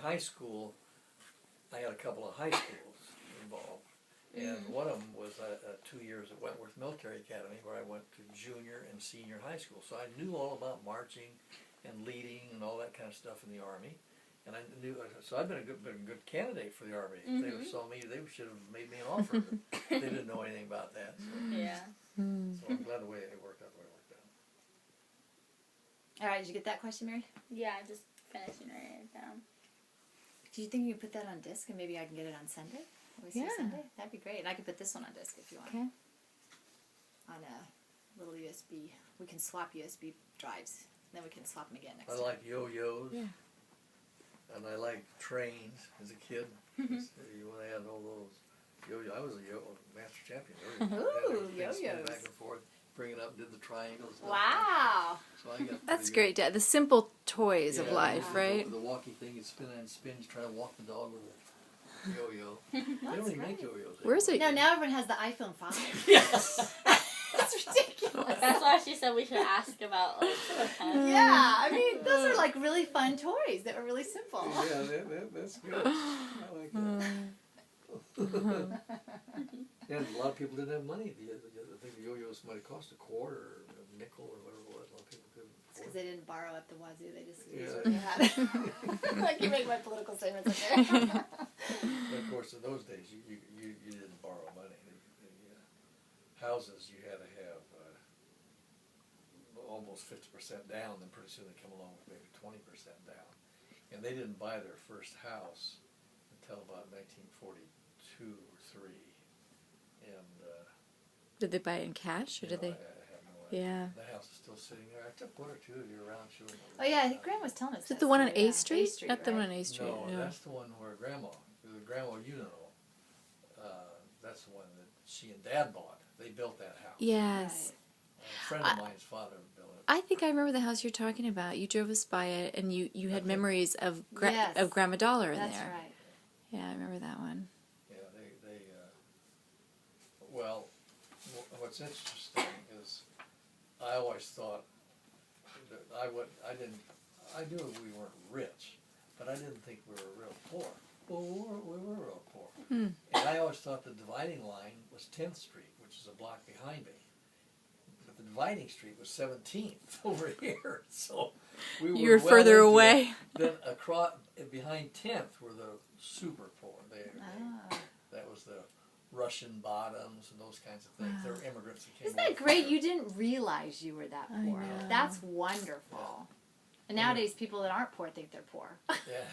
high school, I had a couple of high schools involved. And one of them was 2 years at Wentworth Military Academy, where I went to junior and senior high school. So I knew all about marching and leading and all that kind of stuff in the Army. And I knew, so I've been a good candidate for the Army. If they saw me, they should have made me an offer. They didn't know anything about that. So. Yeah. So I'm glad the way it worked out the way it worked out. All right, did you get that question, Mary? Yeah, just finishing writing it down. Do you think you could put that on disc and maybe I can get it on Sunday? Yeah. Sunday? That'd be great. And I could put this one on disc if you want. Okay. On a little USB. We can swap USB drives. Then we can swap them again next I time. like yo-yos. Yeah. And I like trains as a kid. When I had all those yo-yo, I was a master champion. Ooh, Spin yo-yos. back and forth, bring it up, did the triangles. Wow. So I got That's pretty great, Dad. The simple toys of Yeah, life, the- right? The walkie thing, you spin and spin, you try to walk the dog with a yo-yo. They don't even make yo-yos. Where's it? No, now everyone has the iPhone 5. Yes. That's ridiculous. That's why she said we should ask about like the pen. Yeah, I mean, those are like really fun toys that were really simple. Yeah, that's good. I like that. And a lot of people didn't have money. I think the yo-yos might have cost $0.25 or a nickel or whatever it was. A lot of people couldn't Because afford it. they didn't borrow at the wazoo, they just used Yeah. what they had. I can make my political statements in there. But of course, in those days, you didn't borrow money. The houses you had to have almost 50% down, then pretty soon they come along with maybe 20% down. And they didn't buy their first house until about 1942 or 3. And Did they buy it in cash or did I they? have no idea. Yeah. The house is still sitting there. I took one or two of you around showing them. Oh yeah, I think Graham was telling us. Is it that the one on story, A Street? A Street, Not the right? one on A Street. No, No. that's the one where Grandma, you know, that's the one that she and Dad bought. They built that house. Yes. A friend of mine's father built it. I think I remember the house you're talking about. You drove us by it, and you had Okay. memories of Yes. of Grandma Dollar in That's there. right. Yeah, I remember that one. Yeah, well, what's interesting is I always thought that I knew we weren't rich, but I didn't think we were real poor. Well, we were real poor. Hmm. And I always thought the dividing line was 10th Street, which is a block behind me. But the dividing street was 17th over here. So we were You're well further into away. it. Then across, behind 10th were the super poor. That was the Russian bottoms and those kinds of things. There were immigrants that came Isn't that over great? from You didn't realize you were that I poor. know. That's wonderful. And nowadays, people that aren't poor think they're poor. Yeah.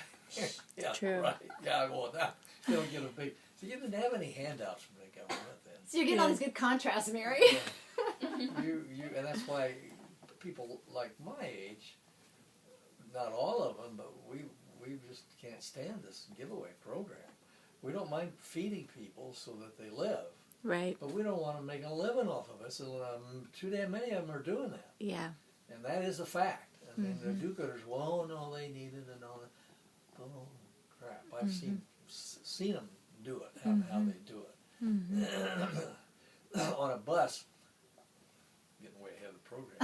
Yeah, True. right. Yeah, well, now they don't get a big. So you didn't have any handouts from the government then. So you're getting all these good contrasts, Mary. And that's why people like my age, not all of them, but we just can't stand this giveaway program. We don't mind feeding people so that they live, Right. but we don't want to make a living off of it. So too damn many of them are doing that, Yeah. and that is a fact. I mean, the do-gooders, well, no, they need it and all that. Oh crap! I've seen them do it. How they do it on a bus. Getting way ahead of the program.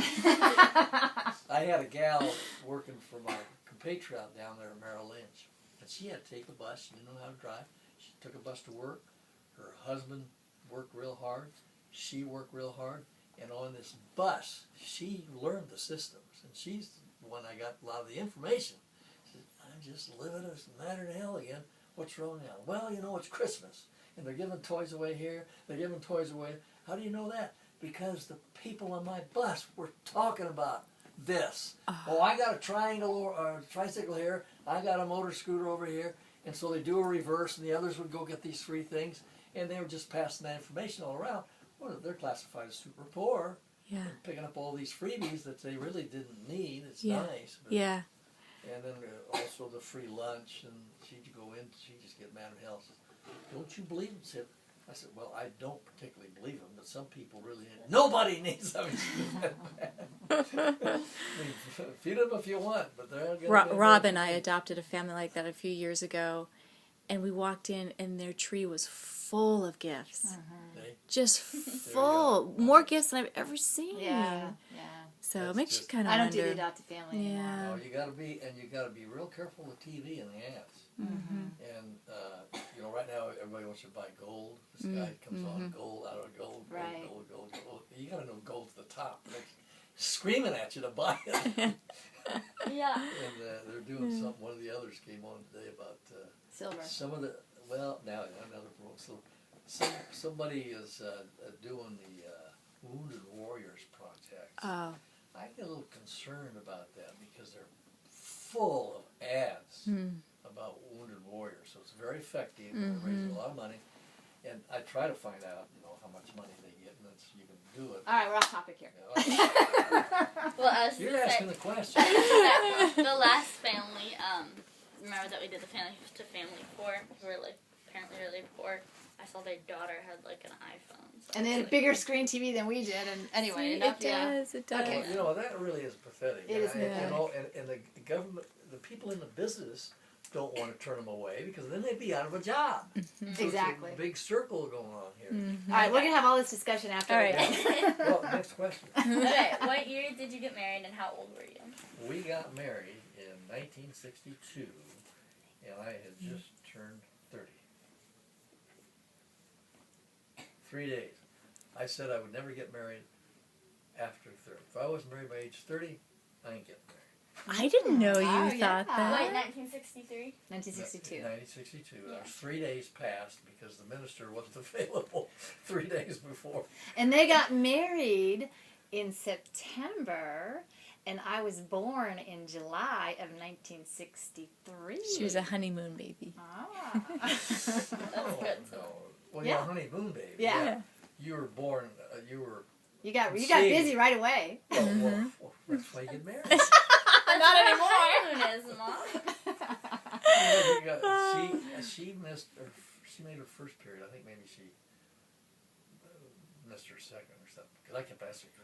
I had a gal working for my compatriot down there at Merrill Lynch, and she had to take a bus. She didn't know how to drive. She took a bus to work. Her husband worked real hard. She worked real hard. And on this bus, she learned the systems. And she's the one I got a lot of the information. She said, I'm just living as a matter in hell again. What's wrong now? Well, you know, it's Christmas. And they're giving toys away here. They're giving toys away. How do you know that? Because the people on my bus were talking about this. Oh, I got a triangle or a tricycle here. I got a motor scooter over here. And so they do a reverse, and the others would go get these free things. And they were just passing that information all around. Well, they're classified as super poor. Yeah. And picking up all these freebies that they really didn't need. It's Yeah. nice. But, Yeah. And then also the free lunch. And she'd go in, she'd just get mad at hell. Says, don't you believe him? I said, well, I don't particularly believe him, but some people really need. Nobody needs them. I mean, feed them if you want, but they're going to Rob and I adopted a family like that a few years ago, and we walked in, and their tree was full of gifts. Just full. More gifts than I've ever seen. Yeah. So That's it makes you just- kind of I don't wonder. do the adopted family anymore. Yeah. No, you got to be real careful with TV and the ads. wants you to buy gold. This guy comes on gold, out of gold, Right. gold. You gotta know gold's the top. They're screaming at you to buy it. Yeah. And they're doing something. One of the others came on today about Silver. some of the. Well, now another promote. So somebody is doing the Wounded Warriors project. Oh. I get a little concerned about that because they're full of ads about Wounded Warriors. So it's very effective. They raise a lot of money, and I try to find out, how much money they get, and that's, you can do it. All right, we're off topic here. Well, I was You're gonna asking say, the question. the last family, remember that we did the family to family for, who were like apparently really poor. I saw their daughter had like an iPhone. So And they had a bigger screen TV than we did, and anyway, See, enough. it does. It does. Okay. That really is pathetic. It is And, pathetic. and the government, the people in the business don't want to turn them away because then they'd be out of a job. So it's Exactly. a big circle going on here. All right, we're gonna have all this discussion after. All we're right. done. Well, next question. Okay, what year did you get married and how old were you? We got married in 1962, and I had just turned 30. 3 days. I said I would never get married after 30. If I wasn't married by age 30, I ain't getting married. I didn't know you Oh, thought yeah. Wait, that. 1963? 1962. 1962. Yeah. I was 3 days past because the minister wasn't available 3 days before. And they got married in September, and I was born in July of 1963. She was a honeymoon baby. Ah. That's Oh, good. no. Well, Yeah. you're a honeymoon baby. Yeah. You were born, you were, You got See. busy right away. well, that's why you get married. Not anymore. Honeymoon is, Mom. She missed, she made her first period. I think maybe she missed her second or something. Because I kept asking her.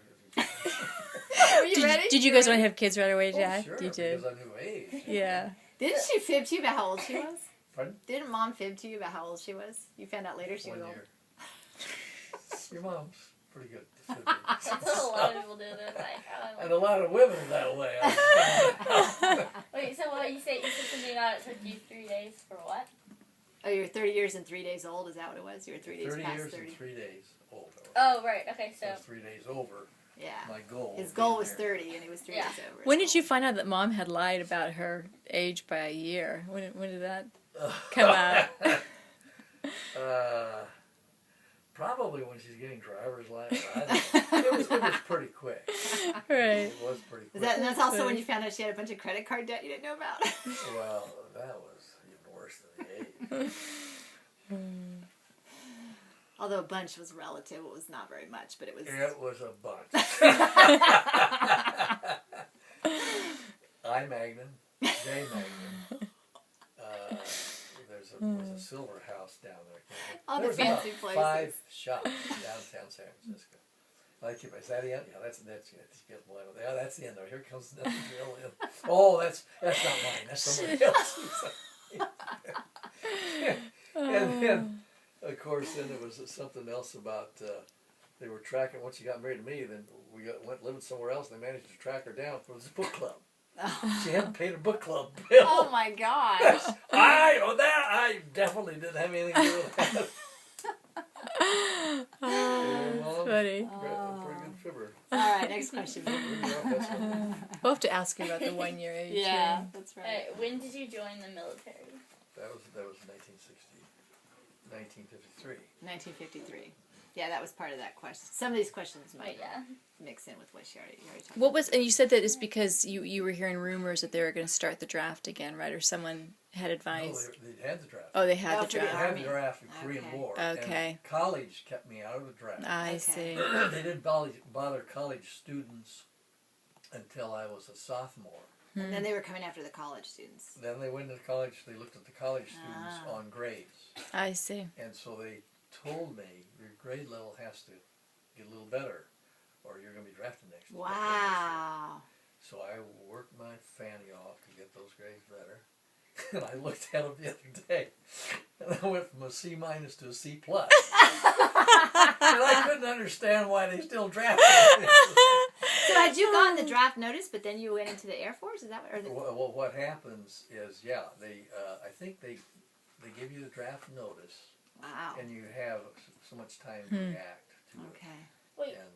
Were you ready? Did you guys want to have kids right away, Oh, Jack? sure, You did. because I knew age. Yeah. Didn't she fib to you about how old she was? Pardon? Didn't Mom fib to you about how old she was? You found out later she was 1 old. year. Your mom's pretty good. That's what a lot of people do. They're like, oh, And a lot of women are that way. Wait, so what you said something about it took you 3 days for what? Oh, you're 30 years and 3 days old. Is that what it was? You were 3 days 30 past years 30. and 3 days old. Oh, right. Okay, So so 3 days over Yeah. my goal. His of goal being was married. 30, and he was 3 Yeah. days over. When did you find out that Mom had lied about her age by a year? When did that come out? Probably when she's getting driver's license. It was pretty quick. Right. It was pretty quick. And that's also when you found out she had a bunch of credit card debt you didn't know about. Well, that was even worse than the age. Although a bunch was relative, it was not very much, but it was. It was a bunch. I Magnum, J Magnum. Was a silver house down there. All the There was fancy about places. 5 shops downtown San Francisco. I keep. Is that the end? Yeah, that's yeah, that's the end. Though. Here comes the drill in. Oh, that's not mine. That's somebody else's. And then, of course, then there was something else about they were tracking. Once she got married to me, then we went living somewhere else. And they managed to track her down. It was a book club. She hadn't paid her book club bill. Oh my gosh. I definitely didn't have anything to do with that. That's funny. A pretty good fibber. All right, next question. We'll have to ask you about the 1 year age. Yeah, that's right. Alright, when did you join the military? That was 1953. 1953. Yeah, that was part of that question. Some of these questions might Wait, yeah. mix in with what you already talked What about. was, and you said that it's because you were hearing rumors that they were going to start the draft again, right? Or someone had advice. No, they had the draft. Oh, they had Oh, the for the They draft. had Army. the draft in Korean Okay. War. Okay. And college kept me out of the draft. I Okay. see. They didn't bother college students until I was a sophomore. And then they were coming after the college students. Then they went to college. They looked at the college students Ah. on grades. I see. And so they told me, your grade level has to get a little better, or you're going to be drafted next year. Wow. So I worked my fanny off to get those grades better. And I looked at them the other day, and I went from a C minus to a C plus. And I couldn't understand why they still drafted me. So had you gotten the draft notice, but then you went into the Air Force? Is that what? Or the, Well, what happens is, yeah, I think they give you the draft notice, Wow. and you have so much time to react to Okay. it. Wait. And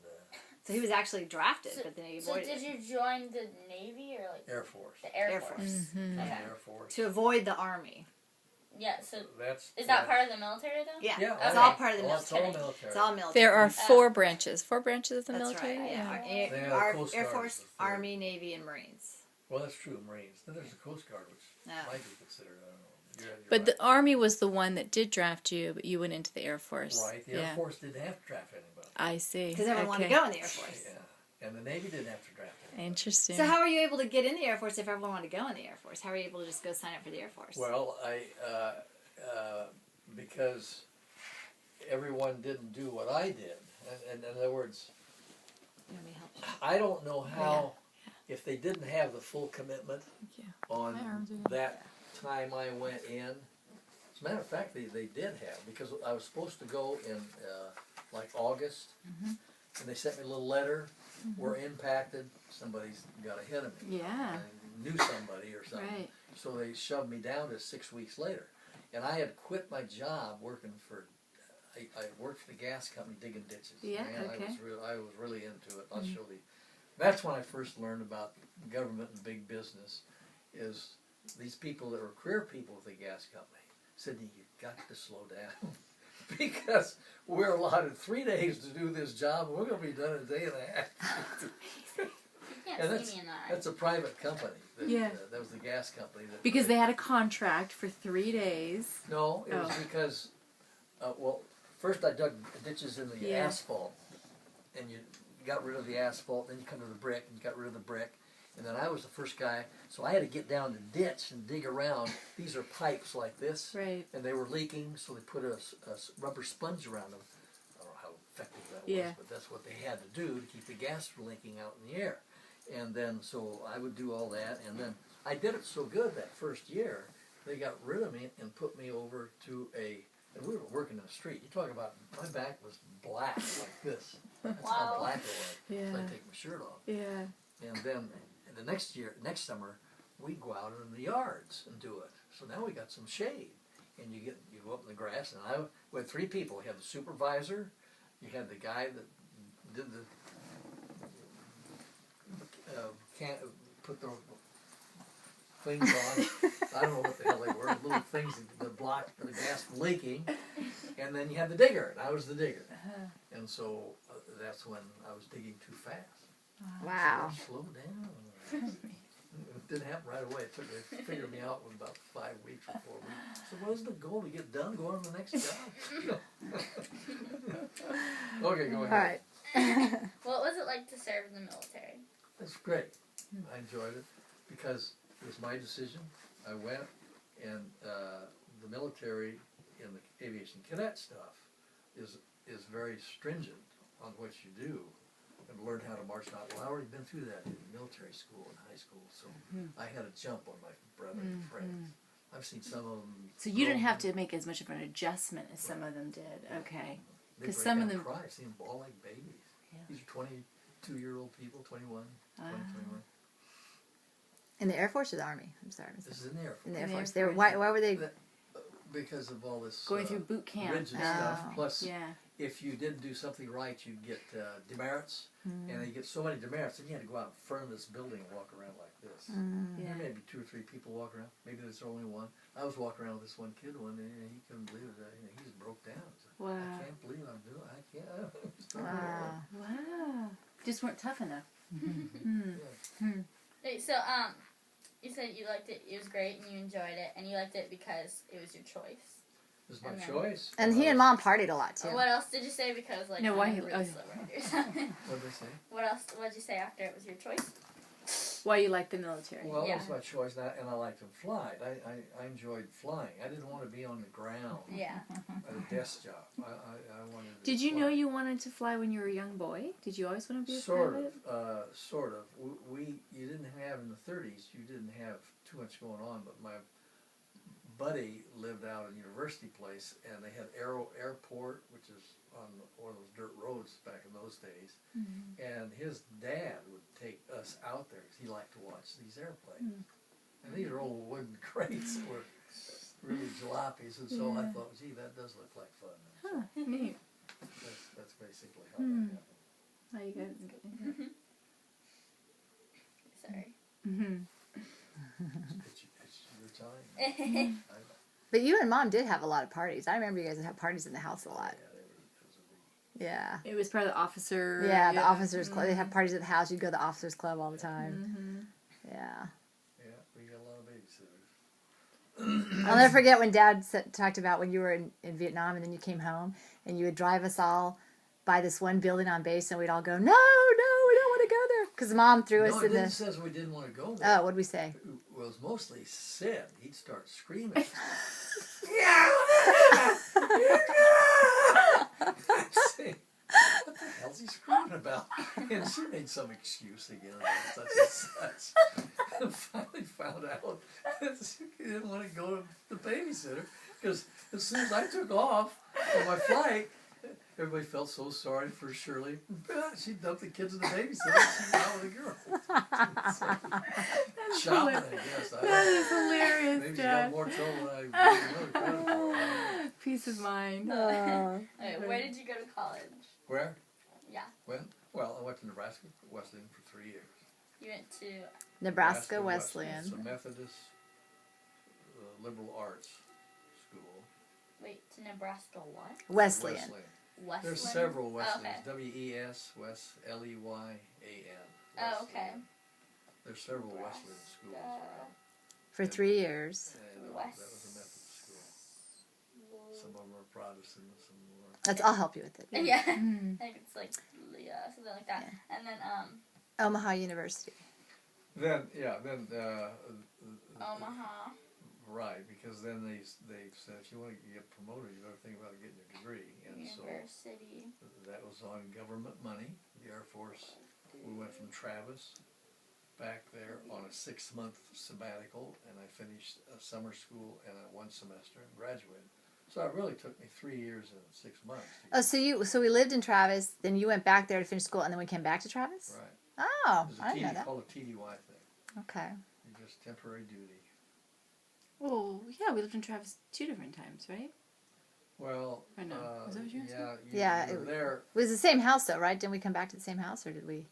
So he was actually drafted, So, but then he so avoided did it. you join the Navy or like Air Force. the Air Air Force? Force. The Okay. Air Force. To avoid the Army. Yeah. So That's is that part of the military though? Yeah. Yeah, It's okay. all part of the It's all military. military. It's all military. There are Oh. 4 branches. 4 branches of the That's military. right. Yeah. They have Our Coast Air Guard Force, as the third. Army, Navy, and Marines. Well, that's true. Marines. Then there's the Coast Guard, which Yeah. might be considered. I don't know. You're But right. the Army was the one that did draft you, but you went into the Air Force. Right. The yeah. Air Force didn't have to draft anybody. I see. Because everyone wanted to go in the Air Force. Yeah. And the Navy didn't have to draft anybody. Interesting. So how were you able to get in the Air Force if everyone wanted to go in the Air Force? How were you able to just go sign up for the Air Force? Well, because everyone didn't do what I did. And in other words, Let me help you. I don't know how, if they didn't have the full commitment you. on My arms are- that time I went in. As a matter of fact, they did have, because I was supposed to go in like August, and they sent me a little letter. We're impacted. Somebody's got ahead of me. Yeah. I knew somebody or something. Right. So they shoved me down to 6 weeks later. And I had quit my job working for, I worked for the gas company digging ditches. Yeah, Man, okay. I was really into it. I'll show you. That's when I first learned about government and big business, is these people that were career people with the gas company said, you've got to slow down. Because we're allotted 3 days to do this job, and we're going to be done in a day and a half. You can't And see me in that. that's a private company. That, Yeah. That was the gas company. That Because they had a contract for 3 days. No, it was Oh. because, well, first I dug ditches in the Yeah. asphalt, and you got rid of the asphalt, then you come to the brick, and you got rid of the brick, and then I was the first guy, so I had to get down the ditch and dig around. These are pipes like this, Right. and they were leaking, so they put a rubber sponge around them. I don't know how effective that Yeah. was, but that's what they had to do to keep the gas from leaking out in the air. And then, so I would do all that, and then I did it so good that first year, they got rid of me and put me over to and we were working in the street. You talk about, my back was black like this. That's Wow. how black it was. Yeah. So I take my shirt off. Yeah. And then the next summer, we'd go out in the yards and do it. So now we got some shade. And you go up in the grass, and we had 3 people. We had the supervisor, you had the guy that did the put the things on. I don't know what the hell they were. Little things that blocked the gas from leaking. And then you had the digger, and I was the digger. And so that's when I was digging too fast. Wow. Slow down. It didn't happen right away. It took they figured me out in about 5 weeks or 4 weeks. So what was the goal to get done? Go on to the next job. Okay, go ahead. All right. What was it like to serve in the military? It's great. I enjoyed it because it was my decision. I went, and the military and the aviation cadet stuff is very stringent on what you do and learn how to march out. Well, I already been through that in military school and high school, so I had a jump on my brother and friends. I've seen some of them. So you didn't have to make as much of an adjustment as some of them did. Okay. They 'Cause break some of down them- cry. I've seen them bawl like babies. Yeah. These are 22-year-old people, 21, 20, 21. In the Air Force or the Army? I'm sorry. This is in the Air Force. In the Air In the Air Force. They were, Force. why were they? Because of all this Going through boot camp. rigid stuff. Oh. Plus, Yeah. if you didn't do something right, you'd get demerits, and you get so many demerits, then you had to go out in front of this building and walk around like this. Yeah. There may be 2 or 3 people walking around. Maybe there's only one. I was walking around with this one kid one day, and he couldn't believe it. He just broke down. He said, Wow. I can't believe I'm doing it. I can't. It's not Wow. Wow. Just weren't tough enough. Wait, so you said you liked it. It was great, and you enjoyed it, and you liked it because it was your choice. It was my And then- choice. And he and Mom partied a lot too. What else did you say? Because like No, why I'm he- really oh. slow right here, so- What did they say? What else? What did you say after it was your choice? Why you like the military? Well, Yeah. it was my choice, and I liked to fly. I enjoyed flying. I didn't want to be on the ground Yeah. at a desk job. I wanted to Did you fly. know you wanted to fly when you were a young boy? Did you always want to be a pilot? Sort of. You didn't have in the 30s. You didn't have too much going on. But my buddy lived out in University Place, and they had Airport, which is on one of those dirt roads back in those days. And his dad would take us out there because he liked to watch these airplanes. And these are old wooden crates that were really jalopies, and so I thought, gee, that does look like fun. Huh, neat. That's basically how that happened. How you guys? Sorry. It's your time. But you and Mom did have a lot of parties. I remember you guys would have parties in the house a lot. Yeah. It was part of the officer. Yeah, the officers club. They have parties at the house. You'd go to the officers club all the time. Yeah. Yeah, we got a lot of babysitters. I'll never forget when Dad talked about when you were in Vietnam and then you came home and you would drive us all by this one building on base and we'd all go, no, we don't want to go there. Because Mom threw us No, in it didn't the... says we didn't want to go there. Oh, what did we say? Well, it was mostly Sid. He'd start screaming. Say, what the hell's he screaming about? And she made some excuse again about such and such. And finally found out that she didn't want to go to the babysitter because as soon as I took off on my flight, everybody felt so sorry for Shirley. She dumped the kids in the babysitter. She went out with a girl. Shopping, I guess. That is hilarious, Maybe she got Dad. more trouble than I really credit for. Peace of mind. Okay, where did you go to college? Where? Yeah. When? Well, I went to Nebraska Wesleyan for 3 years. You went to Nebraska Wesleyan. It's a Methodist liberal arts school. wait to Nebraska what? Wesleyan. Westland. There's several Oh, Wesleyans. okay. W-E-S, Wes, L-E-Y-A-N. Oh, okay. There's several Wesleyan schools around. For 3 years. And that was a Methodist school. Some of them are Protestant, some were... I'll help you with it. Yeah. I think it's like something like that. And then Omaha University. Then Omaha. right, because then they said if you want to get promoted, you better think about getting a degree. And University. so that was on government money. The Air Force, we went from Travis back there on a 6-month sabbatical, and I finished a summer school and a 1 semester and graduated. So it really took me 3 years and 6 months. Oh, so we lived in Travis, then you went back there to finish school, and then we came back to Travis? Right. Oh, It was I didn't know that. called a TDY thing. Okay. Just temporary duty. Oh, yeah, we lived in Travis 2 different times, right? Well, Or no? Is that what you were saying? Yeah, you were there. It was the same house, though, right? Didn't we come back to the same house, or did we?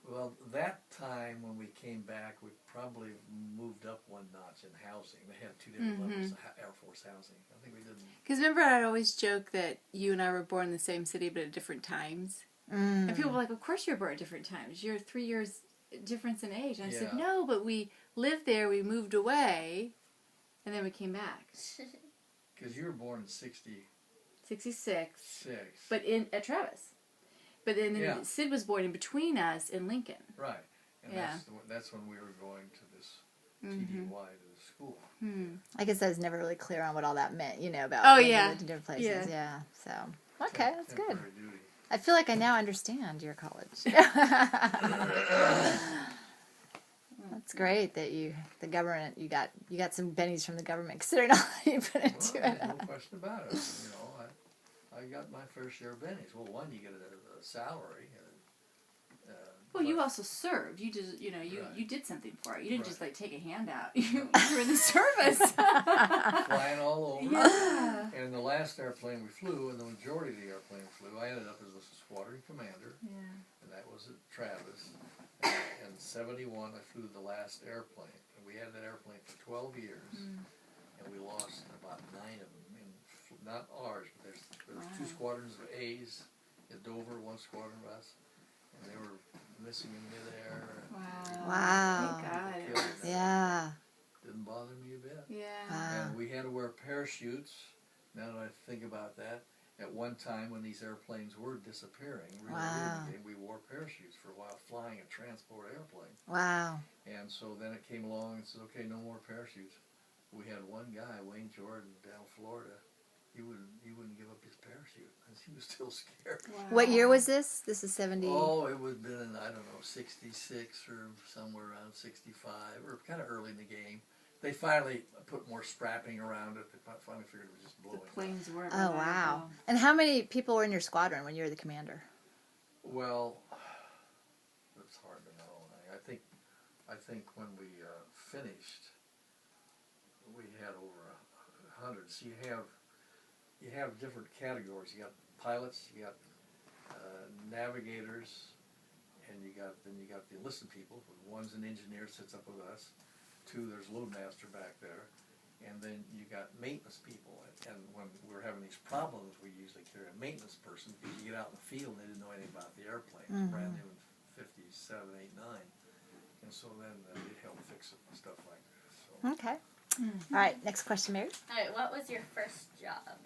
Well, that time when we came back, we probably moved up 1 notch in housing. They had 2 different levels of Air Force housing. I think we didn't. Because remember, I'd always joke that you and I were born in the same city, but at different times. And people were like, of course you're born at different times. You're 3 years difference in age. And I said, Yeah. no, but we lived there, we moved away, and then we came back. Because you were born in 66. 66. But at Travis. But then Yeah. Sid was born in between us in Lincoln. Right. And Yeah. that's when we were going to this TDY to the school. I guess I was never really clear on what all that meant, about Oh, when we yeah. lived in different places. Yeah. So, okay, that's good. Temporary duty. I feel like I now understand your college. That's great that the government, you got some bennies from the government, considering all you put into Well, it. no question about it. I got my fair share of bennies. Well, one, you get a salary. Well, you also served. You just, Right. you did something for it. You didn't Right. just take a handout. You were in the service. Flying all over. Yeah. And the last airplane we flew, and the majority of the airplane we flew, I ended up as a squadron commander, and that was at Travis. And in 71, I flew the last airplane. And we had that airplane for 12 years, and we lost about 9 of them. Not ours, but there was 2 squadrons of A's at Dover, 1 squadron of us, and they were missing in midair. Wow. Thank God. Killed them. Yeah. Didn't bother me a bit. Yeah. Wow. And we had to wear parachutes. Now that I think about that, at one time when these airplanes were disappearing, Wow. we wore parachutes for a while, flying a transport airplane. Wow. And so then it came along and said, okay, no more parachutes. We had one guy, Wayne Jordan, down Florida. He wouldn't give up his parachute because he was still scared. What year was this? This is 70. Oh, it would have been, I don't know, 66 or somewhere around 65, or kind of early in the game. They finally put more strapping around it. They finally figured it was just The blowing. planes weren't. Oh, wow. And how many people were in your squadron when you were the commander? Well, it's hard to know. I think when we finished, hundreds. You have different categories. You got pilots, you got navigators, and you got the enlisted people. One's an engineer, sits up with us. Two, there's loadmaster back there, and then you got maintenance people. And when we're having these problems, we usually carry a maintenance person because you get out in the field and they didn't know anything about the airplane. It was brand new in 57, 8, 9. And so then they'd help fix it and stuff like that. So. Okay. All right, next question, Mary. Alright, what was your first job?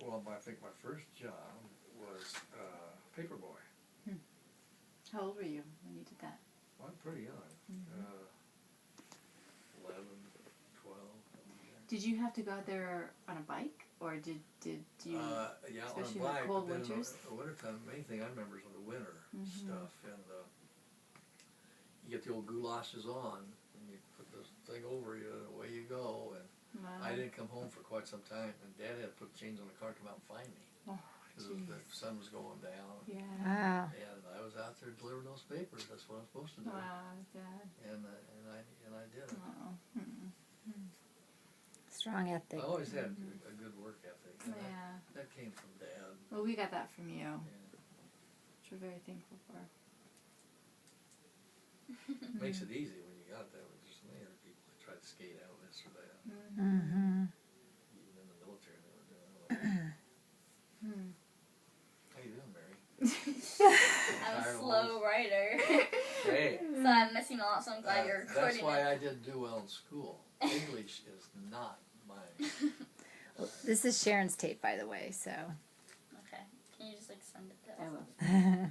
Well, I think my first job was paper boy. How old were you when you did that? Well, I'm pretty young. 11, 12. Did you have to go out there on a bike, or did you? Yeah, especially on a in the bike. cold but then winters? In the wintertime, the main thing I remember is the winter stuff. And you get the old goulashes on, and you put this thing over you, and away you go. And I didn't come home for quite some time, and Dad had to put chains on the car to come out and find me. Because the sun was going down. Yeah. Wow. And I was out there delivering those papers. That's what I'm supposed to do. Wow, Dad. And I did it. Strong ethic. I always had a good work ethic. And Yeah. that came from Dad. Well, we got that from you, Yeah. which we're very thankful for. Makes it easy when you got that. There's so many other people that try to skate out this or that. Mm-hmm. Even in the military, they were doing it. How you doing, Mary? I'm a slow writer. Hey. So I'm missing a lot, so I'm glad you're recording That's why it. I didn't do well in school. English is not mine. Well, this is Sharon's tape, by the way. So. Okay. Can you just like send it to us? I will.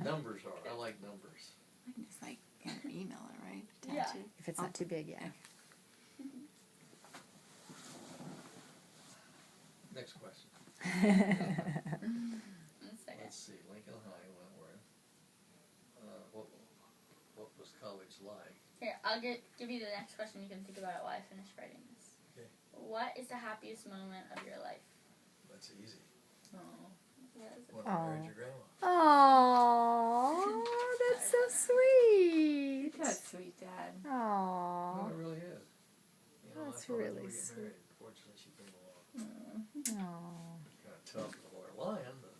Numbers are. I like numbers. I can just like email it, right? Yeah. If it's not too big, yeah. Next question. One second. Let's see. Lincoln High, Wentworth. What was college like? Here, I'll give you the next question. You can think about it while I finish writing this. Okay. What is the happiest moment of your life? That's easy. Oh. What is it? When I married your grandma. Oh, that's so sweet. That's sweet, Dad. No, Oh. it really is. You know, That's I thought I was really gonna get sweet. married. Fortunately, she came along. Oh. Kind of tough to hold her lion, but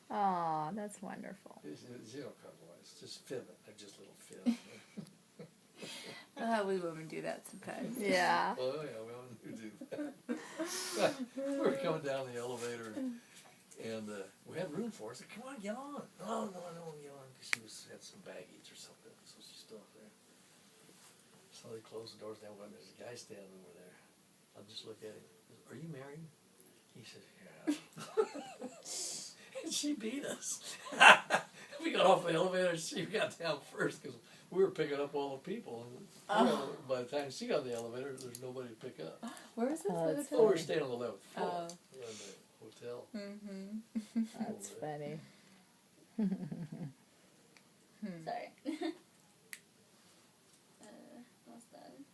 Oh, that's wonderful. zero compromise. It's just fibbing. They're just little fib. We women do that sometimes. Yeah. Oh yeah, we all do that. We were coming down the elevator, and we had room for us. I said, "Come on, get on." No, I don't want to get on because she had some baggage or something, so she's still up there. So they closed the doors down. When there's a guy standing over there, I'll just look at him. Are you married? He said, "Yeah." And she beat us. We got off the elevator. She got down first because we were picking up all the people. And by the time she got in the elevator, there's nobody to pick up. Where is this? Oh, it's Oh, we were staying on the 11th floor Oh. in the hotel. Mm-hmm. That's funny. Sorry. Almost done.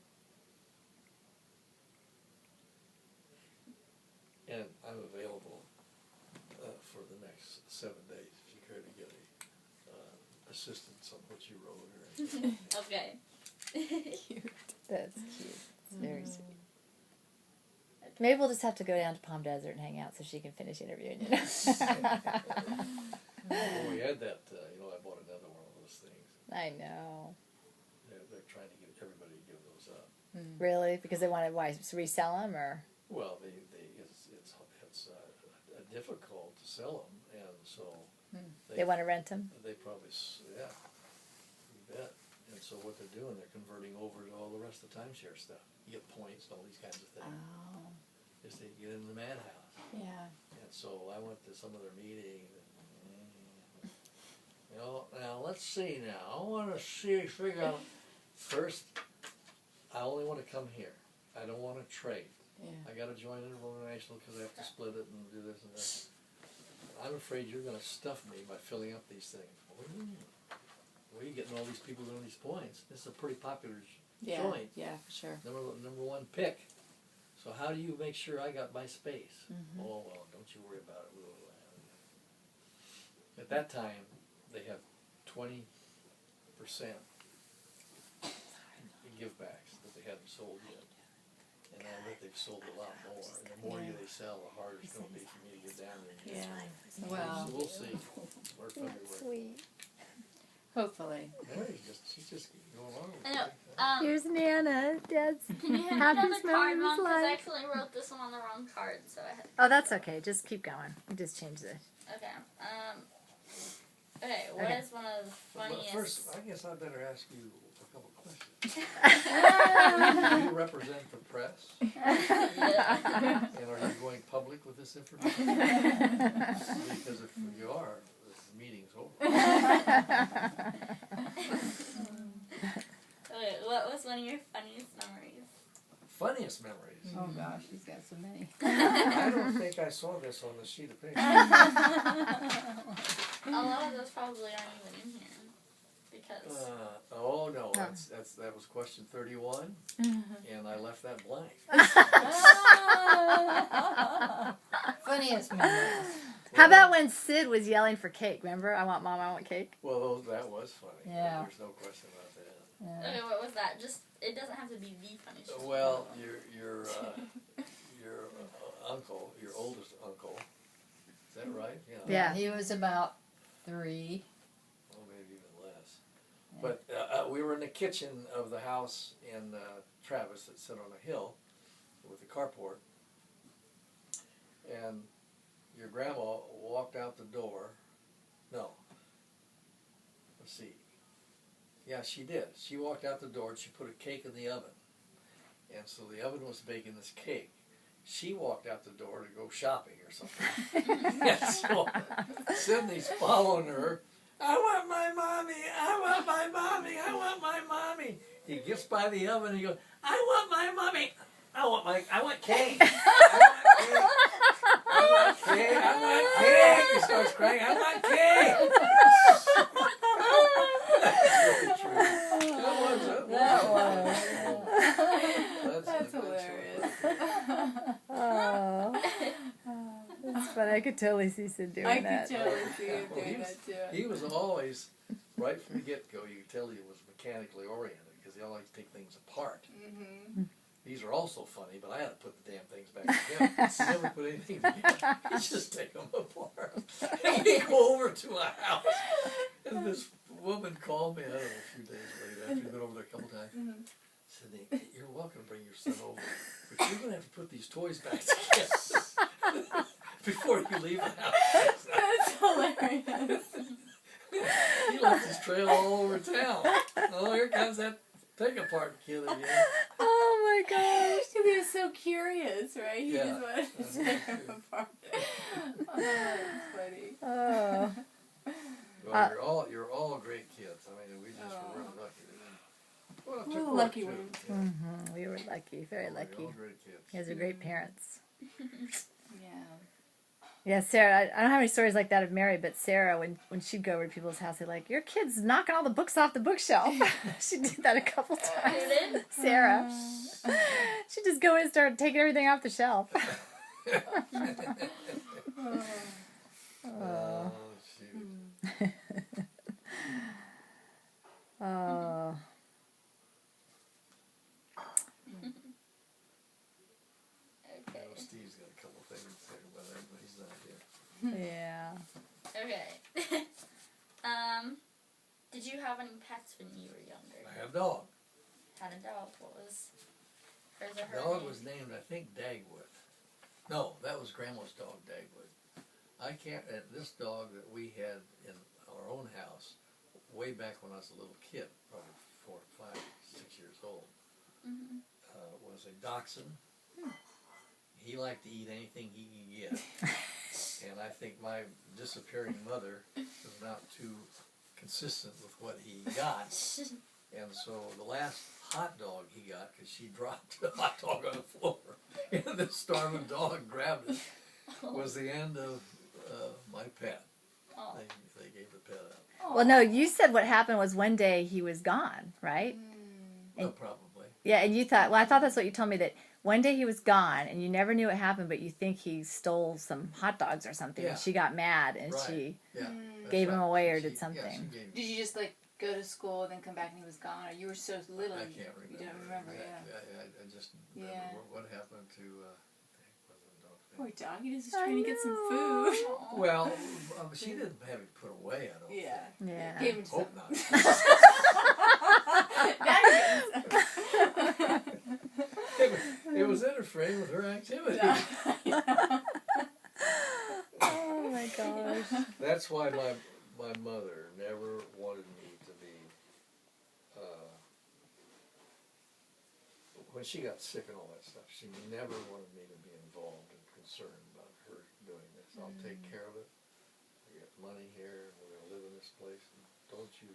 And I'm available for the next 7 days if you care to get a assistance on what you wrote or anything. Okay. Cute. That's cute. It's very sweet. Maybe we'll just have to go down to Palm Desert and hang out so she can finish interviewing you. Well, we had that, I bought another one of those things. I know. They're trying to get everybody to give those up. Really? Because they want to resell them, or? Well, it's difficult to sell them, and so They want to rent them? They probably, yeah, you bet. And so what they're doing, they're converting over to all the rest of the timeshare stuff. You get points and all these kinds of things. Oh. Just to get in the madhouse. Yeah. And so I went to some of their meetings. Now let's see now. I want to figure out, first, I only want to come here. I don't want to trade. Yeah. I got to join International because I have to split it and do this and that. I'm afraid you're going to stuff me by filling up these things. What do you mean? Where are you getting all these people doing these points? This is a pretty popular joint. Yeah, for sure. Number one pick. So how do you make sure I got my space? Oh, well, don't you worry about it. At that time, they have 20% give backs that they they hadn't sold yet. And I bet they've sold a lot more. And the more they sell, the harder it's going to be for me to get down there. And get Yeah. Well, So we'll see. We're familiar with. Sweet. hopefully. Hey, she's just going along with I know. it. Here's Nana. Dad's. Can you hand me Happiest another card, moment of his Mom? Because I life. accidentally wrote this one on the wrong card, so I had. Oh, that's okay. Just keep going. We just changed it. Okay. Okay. What Okay. is one of the But funniest? first, I guess I better ask you a couple questions. Do you represent the press? Yeah. And are you going public with this information? Because if you are, the meeting's over. Okay. What was one of your funniest memories? Funniest memories. Oh gosh, he's got so many. I don't think I saw this on the sheet of paper. A lot of those probably aren't even in here because. Oh no, that was question 31, and I left that blank. Funniest memories. How about when Sid was yelling for cake? Remember? I want mom, I want cake. Well, that was funny. Yeah. There's no question about that. Yeah. Okay, what was that? Just it doesn't have to be the funniest. just Well, one. your uncle, your oldest uncle, is that right? Yeah. He was about 3. Oh, maybe even less. But we were in the kitchen of the house in Travis that sit on a hill with a carport, and your grandma walked out the door. No. Let's see. Yeah, she did. She walked out the door and she put a cake in the oven. And so the oven was baking this cake. She walked out the door to go shopping or something. And so Sydney's following her. I want my mommy. I want my mommy. I want my mommy. He gets by the oven and he goes, I want my mommy. I want cake. I want cake. I want cake. He starts crying. I want cake. That's really true. That was. That's hilarious. Oh. That's funny. I could totally see Sid doing I that. could totally see him Well, doing that too. He was always, right from the get-go, you could tell he was mechanically oriented because he always take things apart. Mm-hmm. These are also funny, but I had to put the damn things back together. He never put anything together. He just take them apart. And we go over to a house, and this woman called me, I don't know, a few days later, after we'd been over there a couple times. Sydney, you're welcome to bring your son over, but you're going to have to put these toys back together before you leave the house. That's hilarious. He left his trail all over town. Oh, here comes that take-apart kid again. Oh my gosh. Because he was so curious, right? He Yeah, just wanted to that's take true. him apart. Oh, that's funny. Oh. Well, you're all great kids. I mean, we just were really lucky. Well, it took We're work, lucky too. ones. Yeah. Mm-hmm. We were lucky. Very You're lucky. all great kids. You guys are great parents. Yeah. Yeah, Sarah, I don't have any stories like that of Mary, but Sarah, when she'd go over to people's house, they're like, your kid's knocking all the books off the bookshelf. She did that a couple times. Who did? Sarah. She'd just go in and start taking everything off the shelf. Oh, shoot. Oh. I Okay. know Steve's got a couple things to say about that, but he's not here. Yeah. Okay. Did you have any pets when you were younger? I have a dog. Had a dog. What was hers or her Dog name? was named, I think, Dagwood. No, that was Grandma's dog, Dagwood. I can't, this dog that we had in our own house, way back when I was a little kid, probably 4, 5, 6 years old, was a dachshund. He liked to eat anything he could get. And I think my disappearing mother was not too consistent with what he got. And so the last hot dog he got, because she dropped the hot dog on the floor, and this starving dog grabbed it, was the end of my pet. Oh. They gave the pet up. Well, no, you said what happened was one day he was gone, right? Well, probably. Yeah, and you thought, well, I thought that's what you told me, that one day he was gone and you never knew what happened, but you think he stole some hot dogs or something. Yeah. And she got mad and Right. she Yeah. that's gave him right. away or She- did yeah, something. she gave Did you just like go to school, then come back and he was gone, or you were so little I you can't remember. don't remember, exactly. yeah. I just remember Yeah. what happened to. Poor dog, he was just trying to get some food. Well, she didn't have it put away. I don't Yeah. Yeah. Gave him some. Hope not. Now you're getting some. It was interfering with her activity. Oh my gosh. That's why my mother never wanted me to be. When she got sick and all that stuff, she never wanted me to be involved and concerned about her doing this. I'll take care of it. We got money here, and we're gonna live in this place. And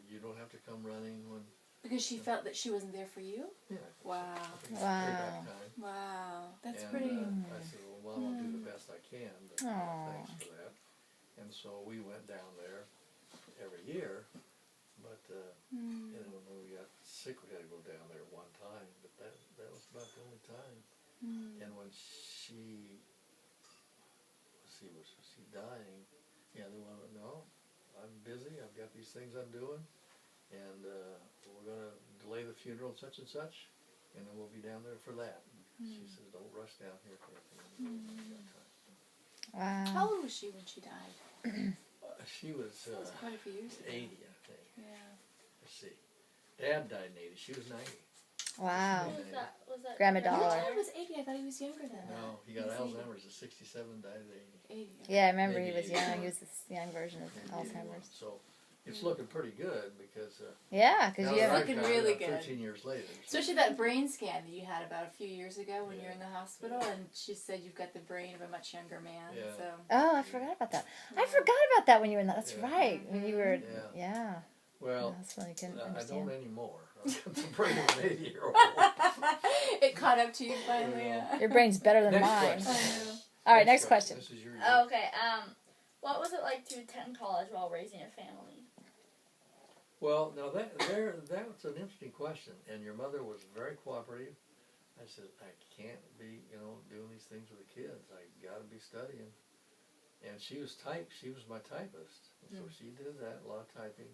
you don't have to come running when. Because she felt that she wasn't there for you? Yeah. Wow. I think it's Wow. payback time. Wow. That's And, pretty. I said, well, Mom, I'll do the best I can, but Aw. thanks for that. And so we went down there every year, but you know, when we got sick, we had to go down there one time, but that was about the only time. And when she was she dying? Yeah, they wanted to know. I'm busy. I've got these things I'm doing, and we're gonna delay the funeral such and such, and then we'll be down there for that. She says, don't rush down here for anything. Wow. How old was she when she died? She was That was quite a few years ago. 80, I think. Yeah. Let's see. Dad died in 80. She was 90. Wow. What was that? Was that Grandma Your Dollar. dad was 80. I thought he was younger than that. No, he got He's 80. Alzheimer's at 67, died at 80. 80. Yeah, I remember he Maybe was young. 81. He was this young version of Maybe Alzheimer's. 81. So it's looking pretty good because Yeah, because now you that have. I've looking got it, really about good. 13 years later. Especially that brain scan that you had about a few years ago when you were in the hospital, Yeah. and she said you've got the brain of a much younger man. Yeah. So Oh, I forgot about that. I forgot about that when you were in that. That's Yeah. right. When you were. Yeah. Yeah. Well, That's when you couldn't I don't understand. anymore. I've got the brain of an 80-year-old. it caught up to you finally. Yeah. Your brain's better than Next mine. question. All right, next question. This is your Oh, okay. What was it like to attend college while raising a family? Well, now that's an interesting question, and your mother was very cooperative. I said, I can't be, doing these things with the kids. I got to be studying. And she was my typist, and so she did that, a lot of typing.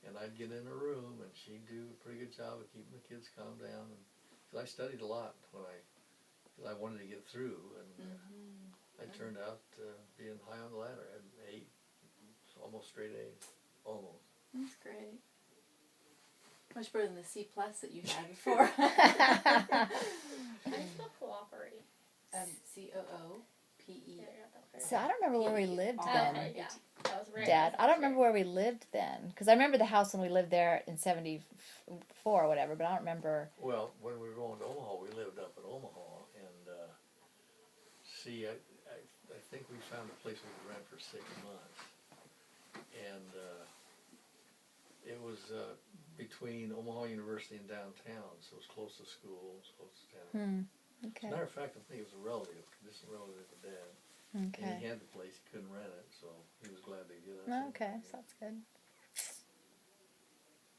And I'd get in her room, and she'd do a pretty good job of keeping the kids calmed down. And cause I studied a lot because I wanted to get through, and I turned out being high on the ladder. I had 8, almost straight A's, almost. That's great. Much better than the C+ that you had before. How do you spell cooperate? COOPE. Yeah, I got that correct. So I don't remember where we lived Oh, then. okay, yeah. That was right. Dad, I don't remember where we lived then, because I remember the house when we lived there in '74 or whatever, but I don't remember. Well, when we were going to Omaha, we lived up in Omaha, and I think we found a place we could rent for 6 months, and it was between Omaha University and downtown, so it was close to school, it was close to town. As Okay. a matter of fact, I think it was a distant relative of Dad, and he Okay. had the place, he couldn't rent it, so he was glad to get us. Oh, in. okay, so that's good.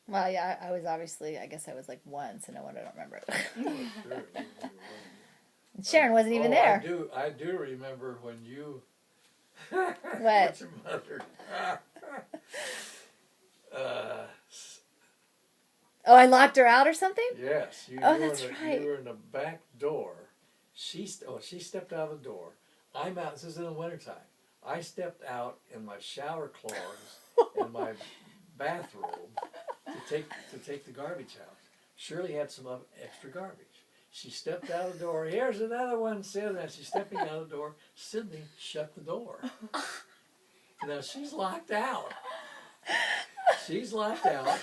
Well, yeah, I was obviously, I guess I was like 1, so no wonder I don't remember it. Sure. And Sharon wasn't even there. I do remember when you. What? What's your mother? Oh, I locked her out or something? Yes, you, Oh, you, were that's in the, right. you were in the back door. She stepped out of the door. I'm out. This is in the wintertime. I stepped out in my shower clogs and my bathrobe to take the garbage out. Shirley had some extra garbage. She stepped out the door. Here's another one, Sid. And she's stepping out the door. Sydney shut the door. Now she's locked out. She's locked out.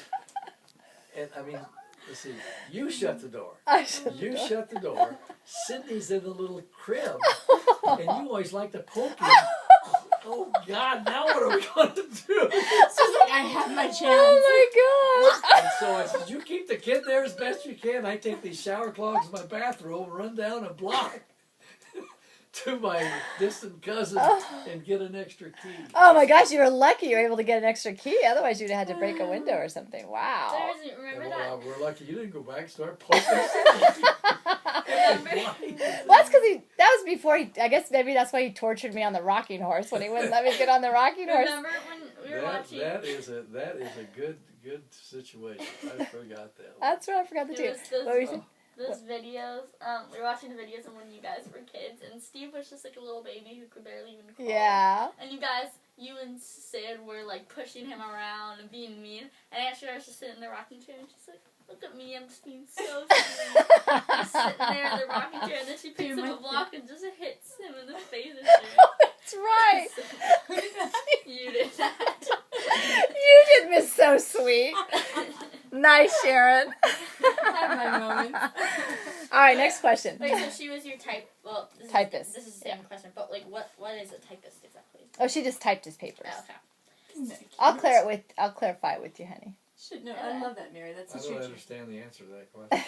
And I mean, let's see. You shut the door. I shut the You door. shut the door. Sydney's in the little crib, and you always like to poke him. Oh God! Now what are we going to do? She's like, I have my chance. Oh my gosh! And so I said, "You keep the kid there as best you can. I take these shower clogs in my bathrobe, run down a block to my distant cousin, and get an extra key." Oh my gosh, you were lucky you were able to get an extra key. Otherwise, you'd have had to break a window or something. Wow. There's, remember And, that? we're lucky you didn't go back and start poking Sydney. Well, that's because that was before I guess maybe that's why he tortured me on the rocking horse when he wouldn't let me get on the rocking horse. Remember when we were watching? That is a good situation. I forgot that one. That's what I forgot to do. It was those, What were you saying? those videos. We were watching the videos of when you guys were kids, and Steve was just like a little baby who could barely even crawl. Yeah. And you and Sid were like pushing him around and being mean. And actually, I was just sitting in the rocking chair, and she's like, "Look at me, I'm just being so sweet." I'm sitting there in the rocking chair, and then she picks up a block and just hits him in the face. And shit. That's right. You did that. You did Miss So Sweet. Nice, Sharon. Have my moments. All right, next question. Wait, so she was your type? Well, Typist. This is the same question, but like, what is a typist exactly? Oh, she just typed his papers. Oh, okay. Isn't that cute? I'll clarify it with you, honey. Should know. I love that, Mary. That's I a don't true. understand the answer to that question.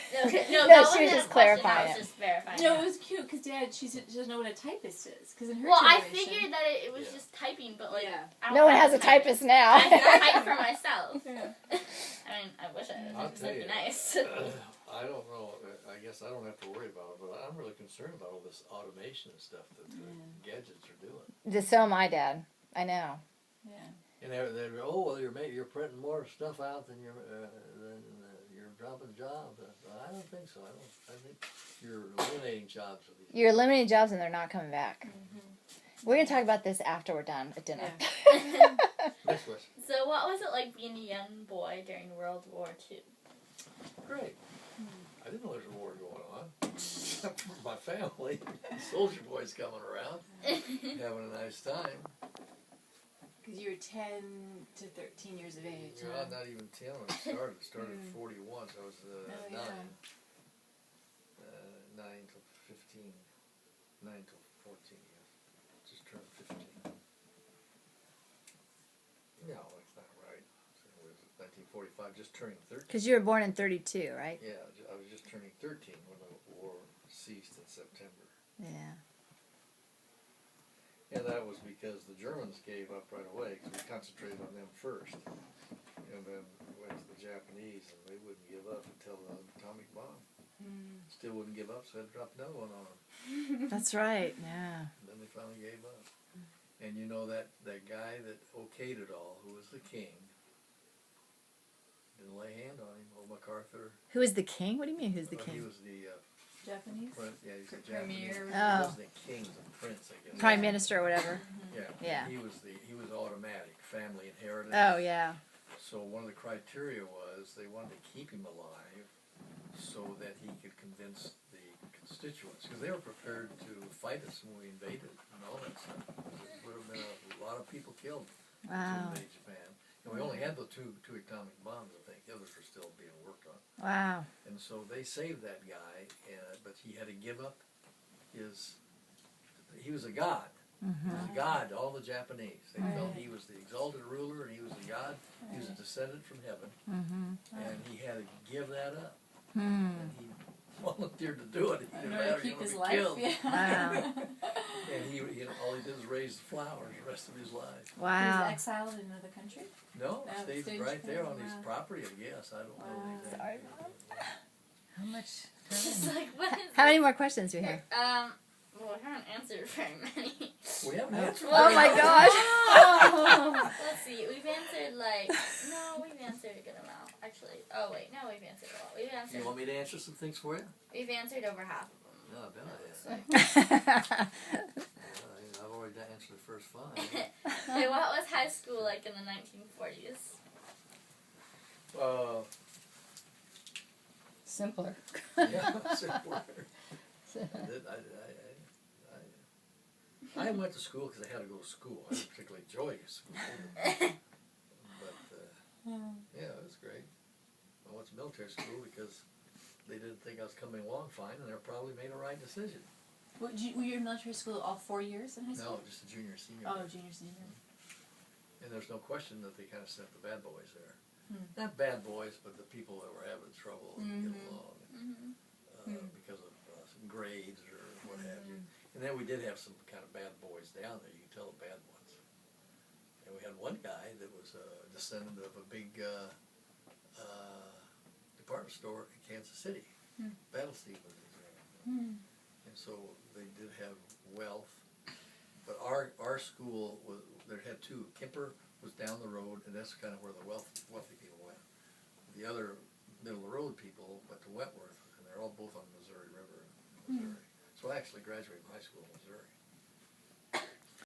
No, No, that she was wasn't a just question, clarifying I was it. just verifying. No, it. it was cute because Dad, she doesn't know what a typist is. Because in her Well, I generation, figured that it was Yeah. just typing, but like, Yeah. I don't No one have has a typist now. I can type for myself. Yeah. I mean, I wish I did. I'll Because tell that'd be you. nice. I don't know. I guess I don't have to worry about it, but I'm really concerned about all this automation and stuff that the gadgets are doing. Just so am I, Dad. I know. Yeah. And they're well, you're printing more stuff out than you're dropping jobs. I don't think so. I think you're eliminating jobs of these. You're eliminating jobs and they're not coming back. We're going to talk about this after we're done at dinner. Next question. So, what was it like being a young boy during World War II? Great. I didn't know there was a war going on. Except for my family, soldier boys coming around, having a nice time. Because you were 10 to 13 years of age. Well, not even 10 when it started. It started at 41, so I was 9. Yeah. 9 till 15. 9 till 14, yeah. Just turned 15. No, that's not right. It was 1945, just turning 13. Because you were born in 32, right? Yeah, I was just turning 13 when the war ceased in September. Yeah. And that was because the Germans gave up right away because we concentrated on them first. And then went to the Japanese and they wouldn't give up until the atomic bomb. Still wouldn't give up, so I had to drop another one on them. That's right, yeah. And then they finally gave up. And you know that guy that okayed it all, who was the king, didn't lay hand on him, old MacArthur. Who is the king? What do you mean, who's the He king? was the Japanese? prince, yeah, he's the Premier. Japanese. Oh. He wasn't a king, he was a prince, I guess. Prime Minister or whatever. Yeah. Yeah. He was automatic, family inheritance. Oh, yeah. So one of the criteria was they wanted to keep him alive so that he could convince the constituents, because they were prepared to fight us when we invaded and all that stuff. There would have been a lot of people killed to Wow. invade Japan. And we only had the two atomic bombs, I think. The others were still being worked on. Wow. And so they saved that guy, but he had to give up his. He was a god. He was a god to all the Japanese. They felt he was the exalted ruler and he was the god. He was a descendant from heaven. And he had to give that up. And he volunteered to do it. He In didn't order matter, to he keep would his be life. killed. Yeah. Wow. And he all he did was raise the flowers the rest of his life. He Wow. was exiled in another country? No, Oh, stayed stayed right there on his wow. property, I guess. I don't know Wow. the exact. Sorry, How much? It's like, what is How many more questions do we have? well, we haven't answered very many. We haven't answered Oh that. my gosh. Let's see, we've answered we've answered a good amount. Actually, oh wait, no, we've answered a lot. You want me to answer some things for you? We've answered over half of them. No, I bet I So- have. I've already answered the first 5. Okay, what was high school like in the 1940s? Simpler. Yeah, simpler. I went to school because I had to go to school. I didn't particularly enjoy school. But, yeah, it was great. I went to military school because they didn't think I was coming along fine, and they probably made a right decision. Were you in military school all 4 years in high school? No, just a junior, senior. Oh, junior, senior. And there's no question that they kind of sent the bad boys there. Not bad boys, but the people that were having trouble and get along because of some grades or what have you. And then we did have some kind of bad boys down there. You can tell the bad ones. And we had one guy that was a descendant of a big department store in Kansas City. Battlestein was his name. And so they did have wealth. But our school, there had two. Kemper was down the road, and that's kind of where the wealthy people went. the other middle of the road people went to Wentworth, and they're all both on the Missouri River in Missouri. So I actually graduated from high school in Missouri.